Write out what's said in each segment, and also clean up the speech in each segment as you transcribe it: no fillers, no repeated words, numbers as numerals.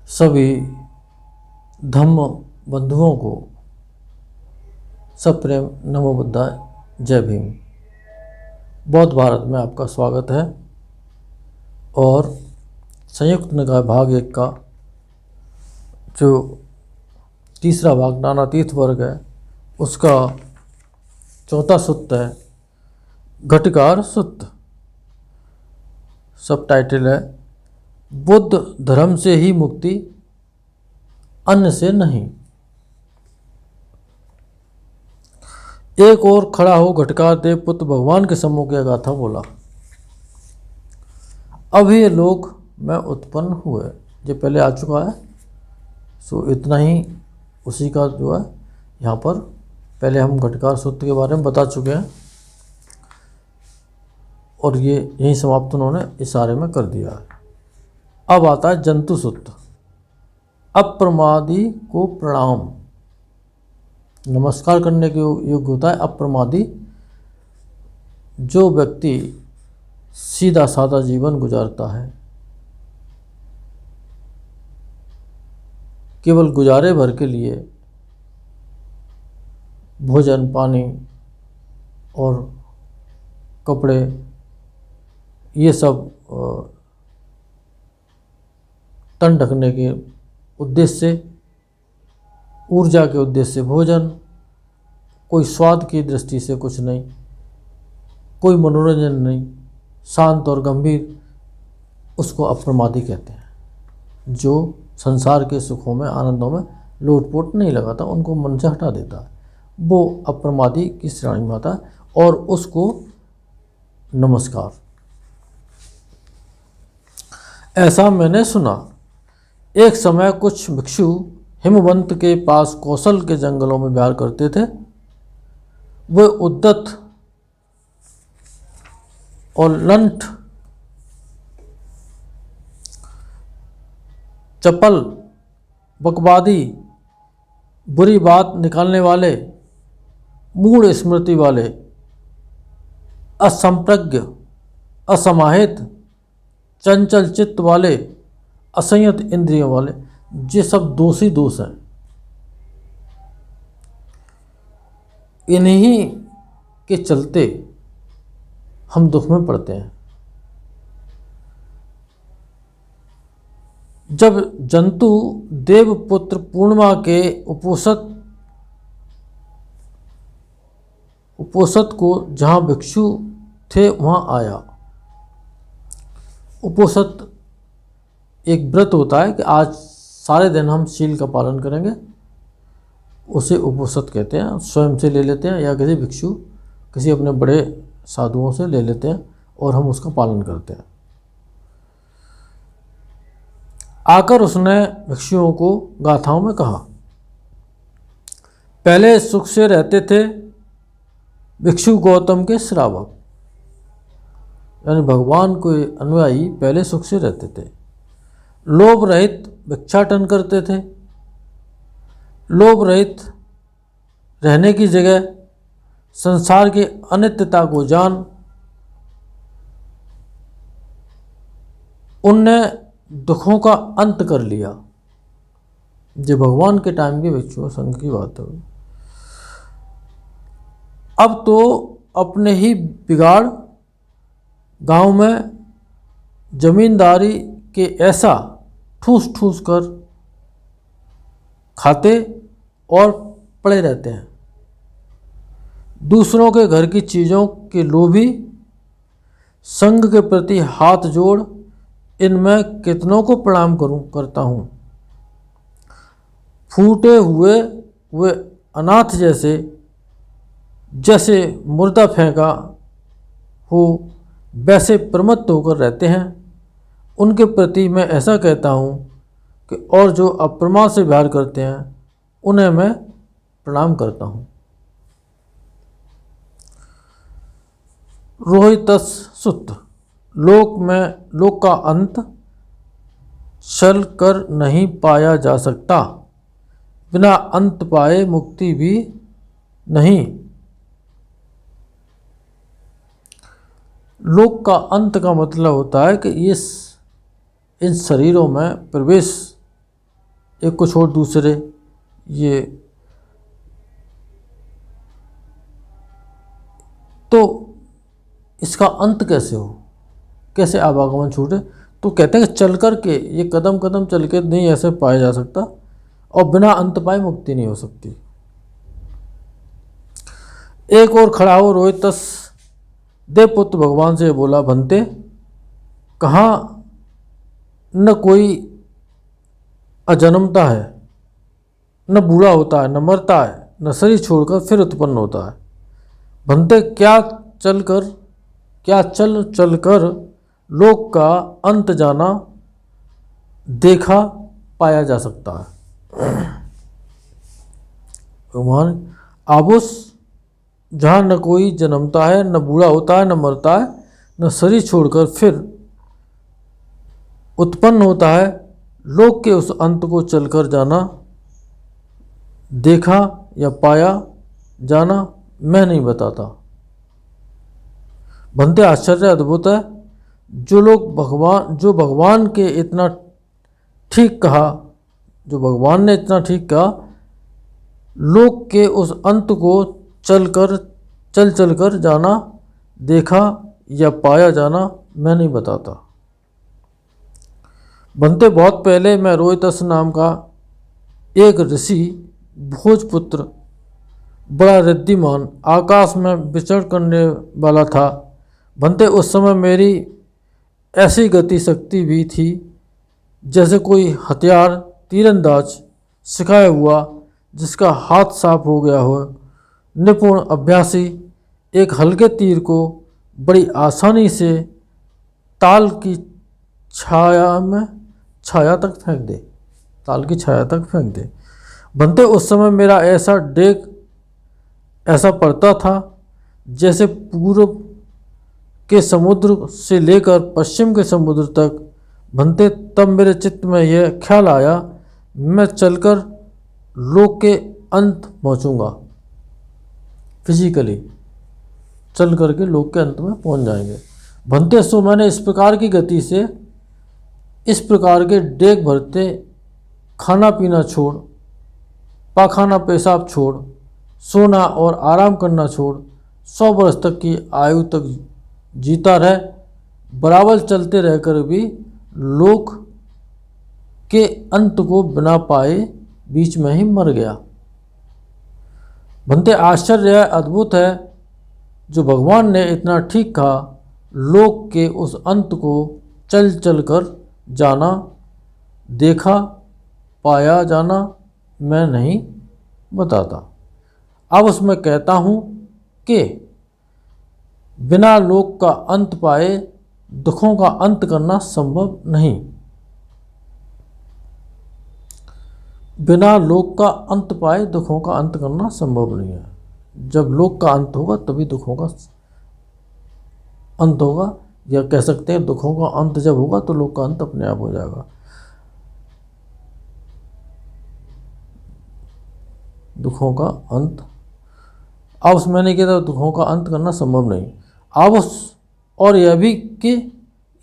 सभी धम्म बंधुओं को सप्रेम नमो बुद्धाय, जय भीम। बौद्ध भारत में आपका स्वागत है और संयुक्त निकाय भाग 1 का जो तीसरा भाग नानातीत वर्ग है उसका चौथा सूत्र है घटिकार सूत्र। सब टाइटल है बुद्ध धर्म से ही मुक्ति, अन्य से नहीं। एक और खड़ा हो घटकार देव पुत्र भगवान के सम्मुख यह गाथा बोला। अब ये लोग में उत्पन्न हुए, जो पहले आ चुका है। सो इतना ही उसी का जो है यहाँ पर पहले हम घटकार सूत्र के बारे में बता चुके हैं और ये यही समाप्त उन्होंने इशारे में कर दिया है। अब आता है जंतु सूत्र। अप्रमादी को प्रणाम, नमस्कार करने के योग्य होता है अप्रमादी। जो व्यक्ति सीधा साधा जीवन गुजारता है, केवल गुजारे भर के लिए भोजन पानी और कपड़े ये सब तन ढकने के उद्देश्य से, ऊर्जा के उद्देश्य से भोजन, कोई स्वाद की दृष्टि से कुछ नहीं, कोई मनोरंजन नहीं, शांत और गंभीर, उसको अप्रमादी कहते हैं। जो संसार के सुखों में आनंदों में लोटपोट नहीं लगाता, उनको मन से हटा देता है, वो अप्रमादी की श्रेणी में आता है और उसको नमस्कार। ऐसा मैंने सुना, एक समय कुछ भिक्षु हिमवंत के पास कौशल के जंगलों में विहार करते थे। वे उद्दत और लंठ, चपल, बकवादी, बुरी बात निकालने वाले, मूढ़ स्मृति वाले, असंप्रज्ञ, असमाहित, चंचल चित्त वाले, असंयत इंद्रियों वाले, ये सब दोषी दोष हैं। इन्हीं के चलते हम दुख में पड़ते हैं। जब जंतु देवपुत्र पूर्णिमा के उपोषत को जहाँ भिक्षु थे वहाँ आया। उपोषत एक व्रत होता है कि आज सारे दिन हम शील का पालन करेंगे, उसे उपोषत कहते हैं। स्वयं से ले लेते हैं या किसी भिक्षु, किसी अपने बड़े साधुओं से ले लेते हैं और हम उसका पालन करते हैं। आकर उसने भिक्षुओं को गाथाओं में कहा, पहले सुख से रहते थे भिक्षु गौतम के श्रावक, यानी भगवान के अनुयायी पहले सुख से रहते थे। लोभ रहित भिक्षाटन करते थे। लोभ रहित रहने की जगह संसार की अनित्यता को जान उनने दुखों का अंत कर लिया। जो भगवान के टाइम के भिक्षुओं संघ की बात है। अब तो अपने ही बिगाड़ गांव में जमींदारी के ऐसा ठूस ठूस कर खाते और पड़े रहते हैं। दूसरों के घर की चीज़ों के लोभी, संघ के प्रति हाथ जोड़ इनमें कितनों को प्रणाम करता हूँ। फूटे हुए वे अनाथ जैसे मुर्दा फेंका हो वैसे प्रमत्त होकर रहते हैं। उनके प्रति मैं ऐसा कहता हूँ कि और जो अप्रमाद से व्यवहार करते हैं उन्हें मैं प्रणाम करता हूँ। रोहितस सूत्र। लोक का अंत छल कर नहीं पाया जा सकता, बिना अंत पाए मुक्ति भी नहीं। लोक का अंत का मतलब होता है कि इन शरीरों में प्रवेश, एक को छोड़ दूसरे, ये तो इसका अंत कैसे हो, कैसे आवागमन छूटे? तो कहते हैं कि चल कर के, ये कदम कदम चल के नहीं ऐसे पाया जा सकता, और बिना अंत पाए मुक्ति नहीं हो सकती। एक और खड़ा हो रोहितस देवपुत्र भगवान से बोला, भंते कहाँ न कोई अजन्मता है, न बूढ़ा होता है, न मरता है, न शरीर छोड़कर फिर उत्पन्न होता है। भंते क्या चल चल कर लोक का अंत जाना देखा पाया जा सकता है। भगवान आबुस जहाँ न कोई जन्मता है, न बूढ़ा होता है, न मरता है, न शरीर छोड़कर फिर उत्पन्न होता है, लोक के उस अंत को चलकर जाना देखा या पाया जाना मैं नहीं बताता। भंते आश्चर्य अद्भुत है, जो भगवान के इतना ठीक कहा, जो भगवान ने इतना ठीक कहा, लोक के उस अंत को चल चल कर जाना देखा या पाया जाना मैं नहीं बताता। भंते बहुत पहले मैं रोहितस नाम का एक ऋषि भोजपुत्र, बड़ा रिद्धिमान, आकाश में विचरण करने वाला था। भंते उस समय मेरी ऐसी गति शक्ति भी थी जैसे कोई हथियार तीरंदाज सिखाया हुआ जिसका हाथ साफ हो गया हो, निपुण अभ्यासी एक हल्के तीर को बड़ी आसानी से ताल की छाया तक फेंक दे, ताल की छाया तक फेंक दे। भंते उस समय मेरा ऐसा डेग ऐसा पड़ता था जैसे पूर्व के समुद्र से लेकर पश्चिम के समुद्र तक। भंते तब मेरे चित्त में यह ख्याल आया, मैं चलकर लोक के अंत पहुंचूंगा, फिजिकली चल करके लोक के अंत में पहुंच जाएंगे। भंते सो मैंने इस प्रकार की गति से, इस प्रकार के डेग भरते, खाना पीना छोड़, पाखाना पेशाब छोड़, सोना और आराम करना छोड़, 100 वर्ष तक की आयु तक जीता रह, बराबर चलते रहकर भी लोक के अंत को बिना पाए बीच में ही मर गया। भंते आश्चर्य है, अद्भुत है, जो भगवान ने इतना ठीक कहा, लोक के उस अंत को चल चल कर जाना देखा पाया जाना मैं नहीं बताता। अब उसमें कहता हूँ कि बिना लोक का अंत पाए दुखों का अंत करना संभव नहीं। बिना लोक का अंत पाए दुखों का अंत करना संभव नहीं है। जब लोक का अंत होगा तभी दुखों का अंत होगा, या कह सकते हैं दुखों का अंत जब होगा तो लोक का अंत अपने आप हो जाएगा। दुखों का अंत, अब उसमें नहीं कहता दुखों का अंत करना संभव नहीं। अब और यह भी कि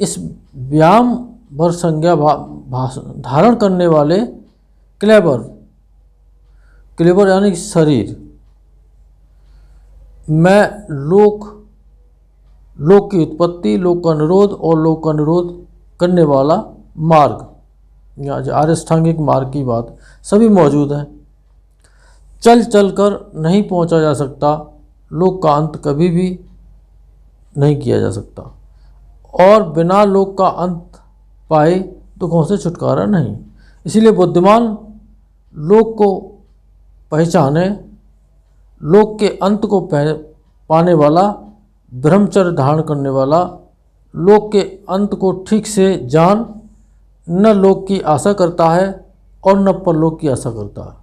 इस व्यायाम भर संज्ञा धारण करने वाले क्लेबर यानी शरीर में लोक की उत्पत्ति, लोक का निरोध और लोक का निरोध करने वाला मार्ग, यहाँ जो आर्यष्टांगिक मार्ग की बात, सभी मौजूद हैं। चल चल कर नहीं पहुंचा जा सकता, लोक का अंत कभी भी नहीं किया जा सकता, और बिना लोक का अंत पाए दुखों से छुटकारा नहीं। इसीलिए बुद्धिमान लोक को पहचाने, लोक के अंत को पाने वाला, ब्रह्मचर्य धारण करने वाला, लोक के अंत को ठीक से जान, न लोक की आशा करता है और न परलोक की आशा करता है।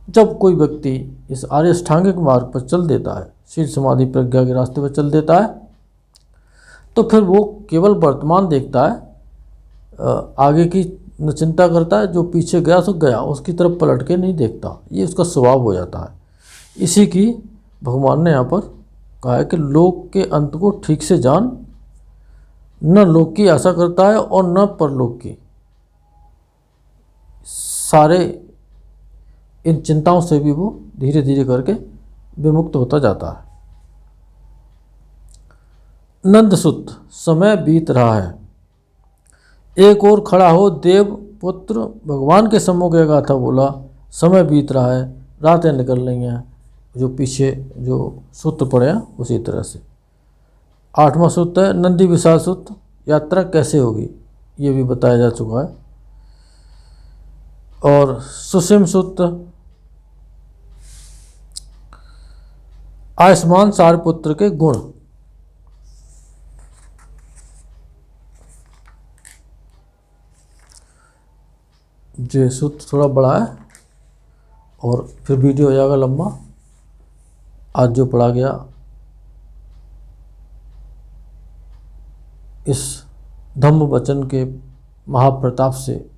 जब कोई व्यक्ति इस आर्यष्टांगिक मार्ग पर चल देता है, शील समाधि प्रज्ञा के रास्ते पर चल देता है, तो फिर वो केवल वर्तमान देखता है, आगे की न चिंता करता है, जो पीछे गया सो गया, उसकी तरफ पलट के नहीं देखता, ये उसका स्वभाव हो जाता है। इसी की भगवान ने यहाँ पर कहा है कि लोक के अंत को ठीक से जान, न लोक की आशा करता है और न परलोक की। सारे इन चिंताओं से भी वो धीरे धीरे करके विमुक्त होता जाता है। नंदसुत, समय बीत रहा है। एक और खड़ा हो देव पुत्र भगवान के सम्मुख एक गाथा बोला, समय बीत रहा है, रातें निकल रही हैं। जो पीछे जो सूत्र पड़े हैं उसी तरह से। 8वां सूत्र है नंदी विशाल सूत्र, यात्रा कैसे होगी ये भी बताया जा चुका है। और सुषिम सूत्र, आयुष्मान सारपुत्र के गुण। जो सूत्र थोड़ा बड़ा है और फिर वीडियो हो जाएगा लंबा। आज जो पढ़ा गया इस धम्म वचन के महाप्रताप से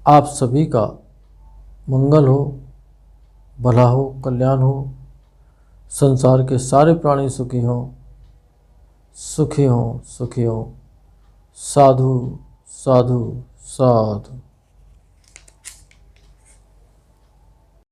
आप सभी का मंगल हो, भला हो, कल्याण हो, संसार के सारे प्राणी सुखी हों, सुखी हों, सुखी हों। साधु साधु साधु।